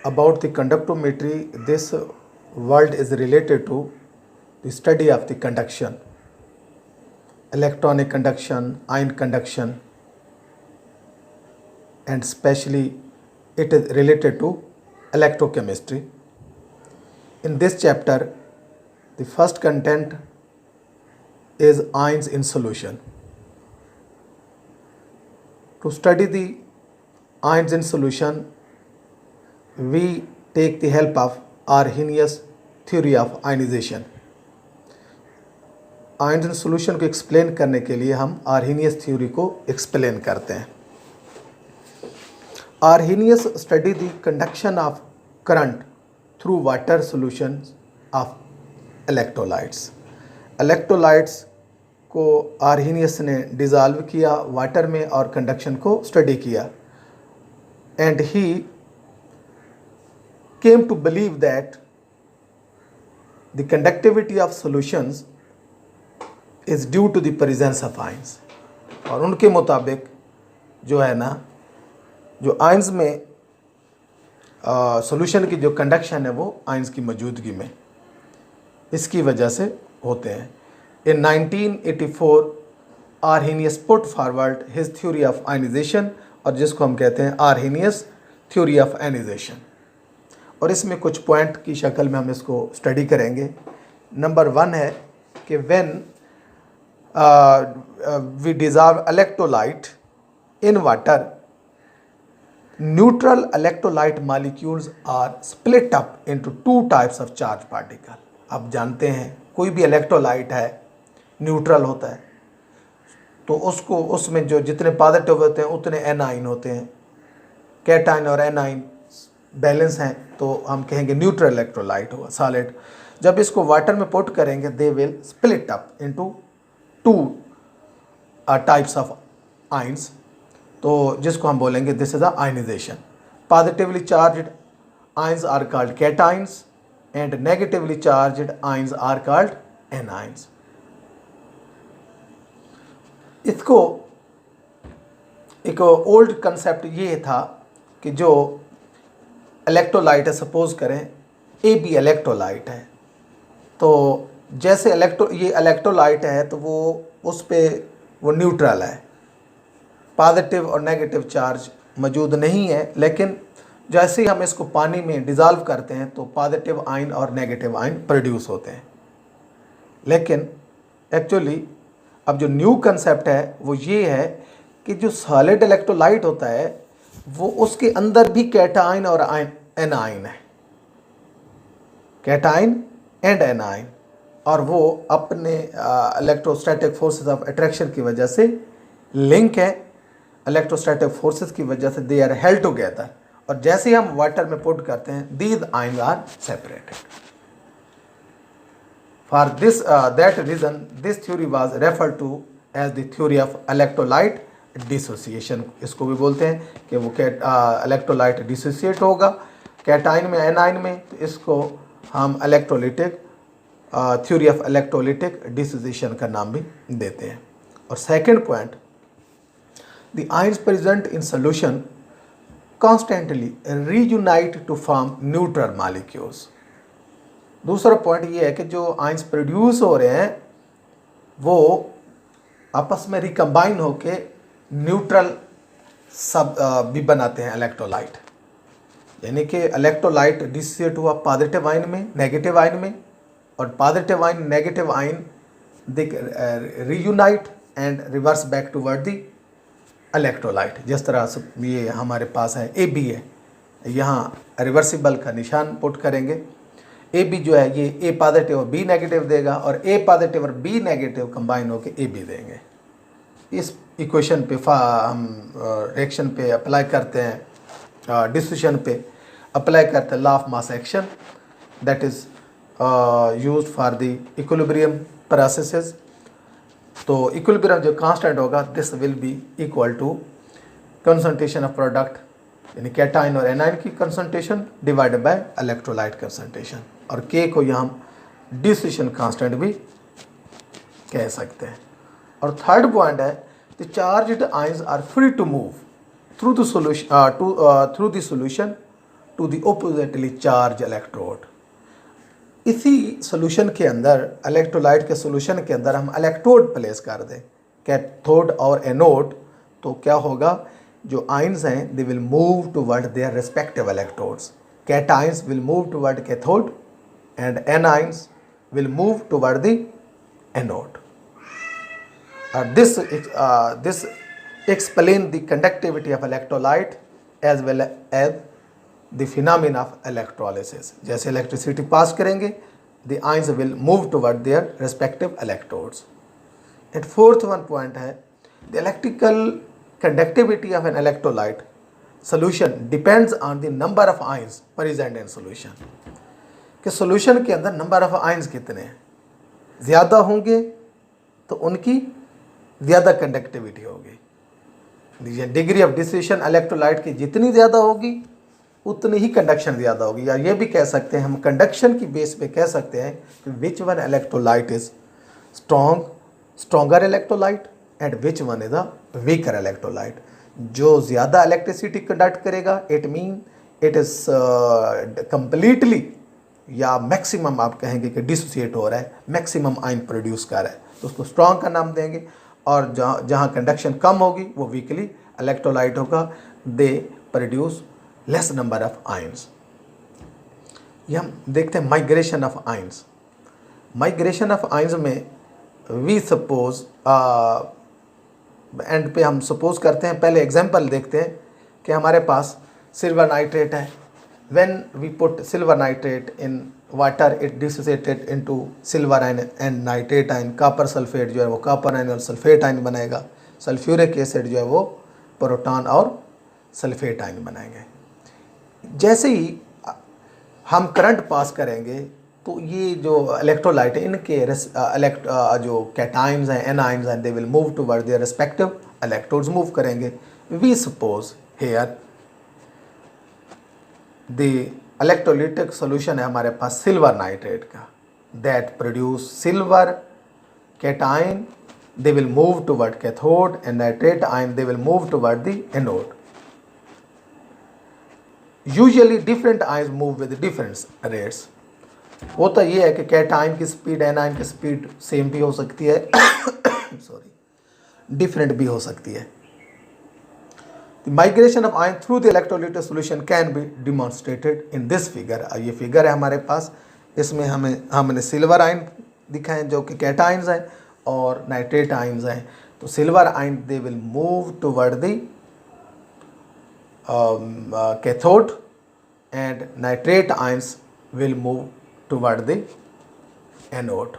about the conductometry, this word is related to the study of the conduction, electronic conduction, ion conduction, and especially it is related to electrochemistry. In this chapter, the first content is ions in solution. To study the ions in solution, we take the help of Arrhenius theory of ionization. Ions in solution को explain करने के लिए हम Arrhenius theory को explain करते हैं. Arrhenius study the conduction of current through water solution of electrolytes. Electrolytes को Arrhenius ने डिज़ोल्व किया वाटर में और कंडक्शन को स्टडी किया. And he came to believe that the conductivity of solutions is due to the presence of ions. और उनके मुताबिक जो है ना, जो आयंस में सॉल्यूशन की जो कंडक्शन है वो आयंस की मौजूदगी में इसकी वजह से होते हैं. In 1984 Arrhenius put forward his theory of ionization, और जिसको हम कहते हैं आर्हेनियस थ्योरी ऑफ आयनाइजेशन. और इसमें कुछ पॉइंट की शक्ल में हम इसको स्टडी करेंगे. नंबर 1 है कि when we dissolve electrolyte in water, neutral electrolyte molecules are split up into 2 types of charge particle. आप जानते हैं कोई भी इलेक्ट्रोलाइट है न्यूट्रल होता है तो उसको उसमें जो जितने पॉजिटिव होते हैं उतने एनाइन होते हैं. कैटाइन और एनाइन बैलेंस हैं तो हम कहेंगे न्यूट्रल इलेक्ट्रोलाइट होगा सॉलिड. जब इसको वाटर में पुट करेंगे they will split up into 2 types of ions, तो जिसको हम बोलेंगे this is a ionization. Positively charged ions are called cations and negatively charged ions are called anions. इसको एक ओल्ड कंसेप्ट ये था कि जो इलेक्ट्रोलाइट है, सपोज करें ए बी इलेक्ट्रोलाइट है, तो जैसे ये इलेक्ट्रोलाइट है तो वो उस पर वो न्यूट्रल है, पॉजिटिव और नेगेटिव चार्ज मौजूद नहीं है. लेकिन जैसे ही हम इसको पानी में डिज़ोल्व करते हैं तो पॉजिटिव आयन और नेगेटिव आयन प्रोड्यूस होते हैं. लेकिन एक्चुअली अब जो न्यू कंसेप्ट है वो ये है कि जो सॉलिड इलेक्ट्रोलाइट होता है वो उसके अंदर भी कैटाइन और एनाइन है, कैटाइन एंड एनाइन, और वो अपने इलेक्ट्रोस्टैटिक फोर्सेस ऑफ अट्रैक्शन की वजह से लिंक है. इलेक्ट्रोस्टैटिक फोर्सेस की वजह से दे आर हेल्ड टुगेदर, और जैसे ही हम वाटर में पुट करते हैं these ion are separated. For this that reason this theory was referred to as the theory of electrolyte dissociation. इसको भी बोलते हैं कि वो इलेक्ट्रोलाइट डिसोसिएट होगा कैटाइन में एनाइन में, तो इसको हम electrolytic theory of electrolytic dissociation का नाम भी देते हैं. और second point, the ions present in solution constantly reunite to form neutral molecules. दूसरा पॉइंट ये है कि जो आयंस प्रोड्यूस हो रहे हैं वो आपस में रिकम्बाइन होके न्यूट्रल सब भी बनाते हैं इलेक्ट्रोलाइट. यानी कि इलेक्ट्रोलाइट डिसोसिएट हुआ पॉजिटिव आयन में नेगेटिव आयन में, और positive ion negative ion they reunite and reverse back toward the electrolyte. जिस तरह से ये हमारे पास है ए बी है, यहाँ रिवर्सिबल का निशान पुट करेंगे. ए बी जो है ये ए पॉजिटिव और बी नेगेटिव देगा, और ए पॉजिटिव और बी नेगेटिव कंबाइन होकर ए बी देंगे. इस इक्वेशन पे हम रिएक्शन पे अप्लाई करते हैं, डिसोसिएशन पे अप्लाई करते हैं law of mass action that is used for the equilibrium processes. तो इक्विलिब्रियम जो कांस्टेंट होगा this will be equal to concentration of product यानी कैटाइन और एनाइन की concentration divided by electrolyte concentration, और के को यहाँ हम डिसोसिएशन कांस्टेंट भी कह सकते हैं. और थर्ड पॉइंट है the charged ions are free to move through the solution to the oppositely charge electrode. इसी सॉल्यूशन के अंदर, इलेक्ट्रोलाइट के सॉल्यूशन के अंदर हम इलेक्ट्रोड प्लेस कर दें, कैथोड और एनोड, तो क्या होगा, जो आयंस हैं they will move toward their respective electrodes. Cations will move toward cathode and anions will move toward the anode. This explains the conductivity of electrolyte as well as the phenomena of electrolysis. जैसे electricity pass करेंगे, the ions will move toward their respective electrodes. And fourth one point है, the electrical conductivity of an electrolyte solution depends on the number of ions present in solution. कि solution के अंदर number of ions कितने हैं, ज़्यादा होंगे तो उनकी ज़्यादा कंडक्टिविटी होगी। डिग्री ऑफ डिसोसिएशन इलेक्ट्रोलाइट की जितनी ज़्यादा होगी उतनी ही कंडक्शन ज़्यादा होगी। या ये भी कह सकते हैं हम, कंडक्शन की बेस पे कह सकते हैं कि which one electrolyte is stronger electrolyte and which one is a weaker electrolyte. जो ज़्यादा इलेक्ट्रिसिटी कंडक्ट करेगा it mean it is completely या मैक्सिमम आप कहेंगे कि डिसोसिएट हो रहा है, मैक्सिमम आयन प्रोड्यूस कर रहा है, तो उसको स्ट्रॉन्ग का नाम देंगे। और जहाँ कंडक्शन कम होगी वो वीकली इलेक्ट्रोलाइट होगा, they produce less number of ions. ये हम देखते हैं migration of ions. Migration of ions में वी सपोज एंड पे हम सपोज करते हैं, पहले एग्जांपल देखते हैं कि हमारे पास सिल्वर नाइट्रेट है। When we put silver nitrate in water, it dissociated into silver ion and nitrate ion। Copper sulphate जो है वो कॉपर आयन और सल्फेट आयन बनेगा। सल्फ्यूरिक एसिड जो है वो प्रोटॉन और सल्फेट आयन बनाएंगे। जैसे ही हम करंट पास करेंगे तो ये जो इलेक्ट्रोलाइट है इनके जो कैटायंस हैं, एनायंस हैं, they will move toward their respective electrodes, move करेंगे। We suppose here the electrolytic solution है हमारे पास सिल्वर नाइट्रेट का, that produce silver cation, they will move toward cathode and nitrate ion they will move toward the anode. Usually different ions move with different rates. होता ये है कि cation की speed anion की स्पीड सेम भी हो सकती है सॉरी, डिफरेंट भी हो सकती है। The migration of ion through the electrolytic solution can be demonstrated in this figure। ये फिगर है हमारे पास, इसमें हमने सिल्वर आयन दिखाए जो कि कैटायंस हैं और नाइट्रेट आयंस हैं। तो silver ion they will move toward the cathode and nitrate ions will move toward the anode.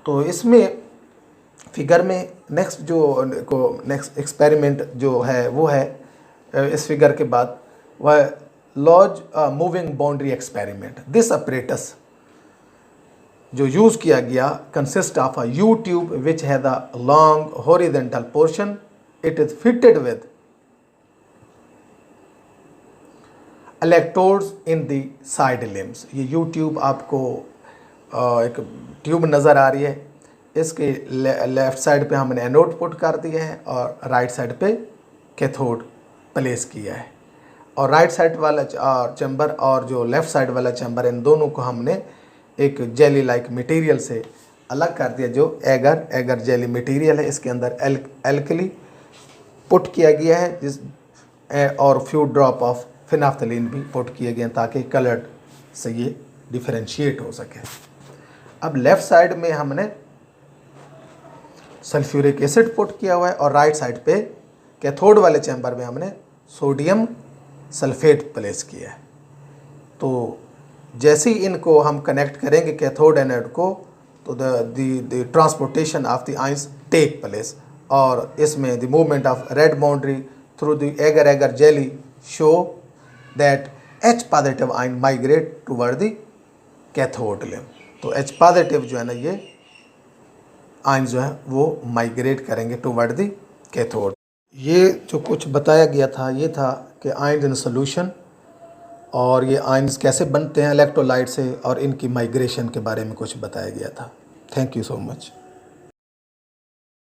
तो इसमें फिगर में नेक्स्ट एक्सपेरिमेंट जो है वो है इस फिगर के बाद वह Lodge moving boundary experiment. This apparatus जो यूज़ किया गया consist of a U tube which has a long horizontal portion, it is fitted with electrodes in the side limbs. ये यू ट्यूब आपको एक ट्यूब नज़र आ रही है, इसके लेफ़्ट साइड पे हमने एनोड पुट कर दिया है और राइट साइड पे कैथोड प्लेस किया है। और राइट साइड वाला चैम्बर और जो लेफ़्ट साइड वाला चैम्बर, इन दोनों को हमने एक जेली लाइक मटेरियल से अलग कर दिया, जो एगर जेली मटेरियल है। इसके अंदर एल्कली पुट किया गया है और फ्यू ड्रॉप ऑफ फिनाफ्थलीन भी पुट किए गए ताकि कलर्ड से ये डिफरेंशिएट हो सके। अब लेफ़्ट साइड में हमने सल्फ्यूरिक एसिड पुट किया हुआ है और राइट साइड पे कैथोड वाले चैम्बर में हमने सोडियम सल्फेट प्लेस किया है। तो जैसे ही इनको हम कनेक्ट करेंगे कैथोड एनोड को, तो the transportation of the ions take place, और इसमें the movement of red boundary through the agar jelly show that H positive ion migrate toward the cathode limb. तो H पॉजिटिव जो है ना, ये आयन जो है वो माइग्रेट करेंगे टुवर्ड द कैथोड। ये जो कुछ बताया गया था ये था कि आयन इन सोल्यूशन, और ये आयन्स कैसे बनते हैं इलेक्ट्रोलाइट से, और इनकी माइग्रेशन के बारे में कुछ बताया गया था। Thank you so much.